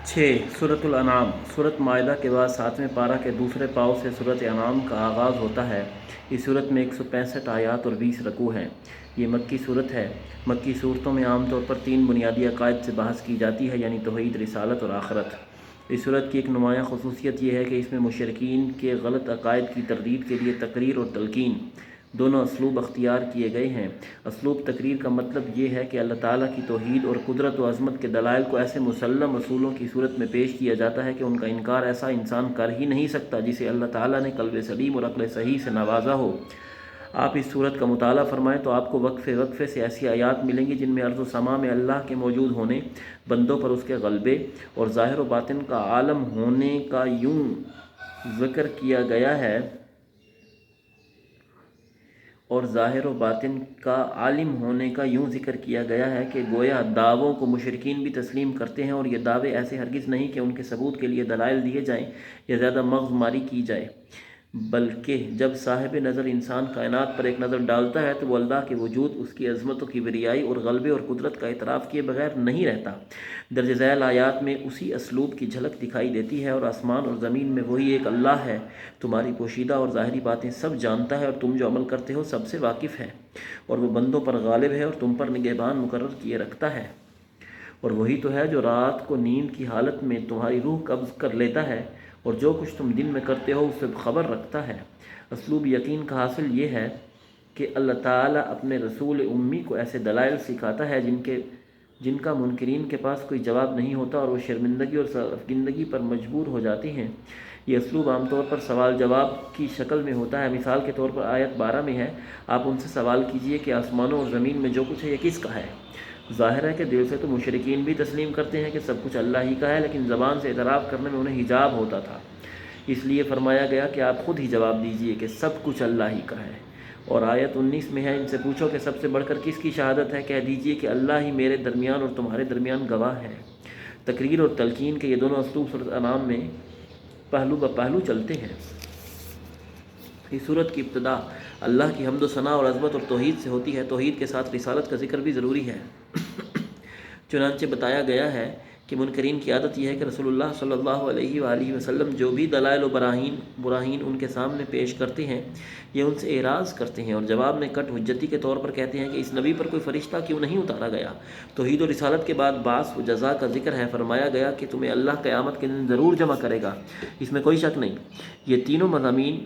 سورۃ الانعام۔ سورۃ مائدہ کے بعد 7ویں پارہ کے دوسرے پاؤ سے سورۃ انعام کا آغاز ہوتا ہے۔ اس سورت میں 165 آیات اور 20 رکوع ہیں۔ یہ مکی صورت ہے۔ مکی صورتوں میں عام طور پر 3 بنیادی عقائد سے بحث کی جاتی ہے، یعنی توحید، رسالت اور آخرت۔ اس صورت کی ایک نمایاں خصوصیت یہ ہے کہ اس میں مشرکین کے غلط عقائد کی تردید کے لیے تقریر اور تلقین دونوں اسلوب اختیار کیے گئے ہیں۔ اسلوب تقریر کا مطلب یہ ہے کہ اللہ تعالیٰ کی توحید اور قدرت و عظمت کے دلائل کو ایسے مسلم اصولوں کی صورت میں پیش کیا جاتا ہے کہ ان کا انکار ایسا انسان کر ہی نہیں سکتا جسے اللہ تعالیٰ نے قلب سلیم اور عقل صحیح سے نوازا ہو۔ آپ اس صورت کا مطالعہ فرمائیں تو آپ کو وقفے وقفے سے ایسی آیات ملیں گی جن میں ارض و سما میں اللہ کے موجود ہونے، بندوں پر اس کے غلبے اور ظاہر و باطن کا عالم ہونے کا یوں ذکر کیا گیا ہے کہ گویا دعووں کو مشرکین بھی تسلیم کرتے ہیں، اور یہ دعوے ایسے ہرگز نہیں کہ ان کے ثبوت کے لیے دلائل دیے جائیں یا زیادہ مغز ماری کی جائے، بلکہ جب صاحب نظر انسان کائنات پر ایک نظر ڈالتا ہے تو وہ اللہ کے وجود، اس کی عظمت و کبریائی اور غلبے اور قدرت کا اعتراف کیے بغیر نہیں رہتا۔ درج ذیل آیات میں اسی اسلوب کی جھلک دکھائی دیتی ہے، اور آسمان اور زمین میں وہی ایک اللہ ہے، تمہاری پوشیدہ اور ظاہری باتیں سب جانتا ہے، اور تم جو عمل کرتے ہو سب سے واقف ہے، اور وہ بندوں پر غالب ہے اور تم پر نگہبان مقرر کیے رکھتا ہے، اور وہی تو ہے جو رات کو نیند کی حالت میں تمہاری روح قبض کر لیتا ہے، اور جو کچھ تم دن میں کرتے ہو اس سے خبر رکھتا ہے۔ اسلوب یقین کا حاصل یہ ہے کہ اللہ تعالیٰ اپنے رسول امی کو ایسے دلائل سکھاتا ہے جن کا منکرین کے پاس کوئی جواب نہیں ہوتا، اور وہ شرمندگی اور سرفگندگی پر مجبور ہو جاتی ہیں۔ یہ اسلوب عام طور پر سوال جواب کی شکل میں ہوتا ہے۔ مثال کے طور پر آیت 12 میں ہے، آپ ان سے سوال کیجئے کہ آسمانوں اور زمین میں جو کچھ ہے یہ کس کا ہے؟ ظاہر ہے کہ دل سے تو مشرکین بھی تسلیم کرتے ہیں کہ سب کچھ اللہ ہی کا ہے، لیکن زبان سے اعتراف کرنے میں انہیں حجاب ہوتا تھا، اس لیے فرمایا گیا کہ آپ خود ہی جواب دیجئے کہ سب کچھ اللہ ہی کا ہے۔ اور آیت 19 میں ہے، ان سے پوچھو کہ سب سے بڑھ کر کس کی شہادت ہے، کہہ دیجئے کہ اللہ ہی میرے درمیان اور تمہارے درمیان گواہ ہے۔ تقریر اور تلقین کے یہ دونوں اسلوب سورۃ انعام میں پہلو بہ پہلو چلتے ہیں۔ اس سورت کی ابتدا اللہ کی حمد و ثنا اور عظمت اور توحید سے ہوتی ہے۔ توحید کے ساتھ رسالت کا ذکر بھی ضروری ہے۔ چنانچہ بتایا گیا ہے کہ منکرین کی عادت یہ ہے کہ رسول اللہ صلی اللہ علیہ وآلہ وسلم جو بھی دلائل و براہین ان کے سامنے پیش کرتے ہیں، یہ ان سے اعراض کرتے ہیں، اور جواب میں کٹ حجتی کے طور پر کہتے ہیں کہ اس نبی پر کوئی فرشتہ کیوں نہیں اتارا گیا۔ توحید و رسالت کے بعد بعث و جزا کا ذکر ہے۔ فرمایا گیا کہ تمہیں اللہ قیامت کے دن ضرور جمع کرے گا، اس میں کوئی شک نہیں۔ یہ تینوں مضامین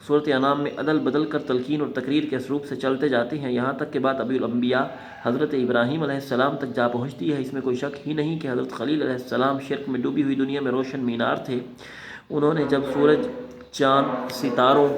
سورۃ انعام میں عدل بدل کر تلقین اور تقریر کے اسلوب سے چلتے جاتے ہیں، یہاں تک کہ بات ابی الانبیاء حضرت ابراہیم علیہ السلام تک جا پہنچتی ہے۔ اس میں کوئی شک ہی نہیں کہ حضرت خلیل علیہ السلام شرک میں ڈوبی ہوئی دنیا میں روشن مینار تھے۔ انہوں نے جب سورج، چاند، ستاروں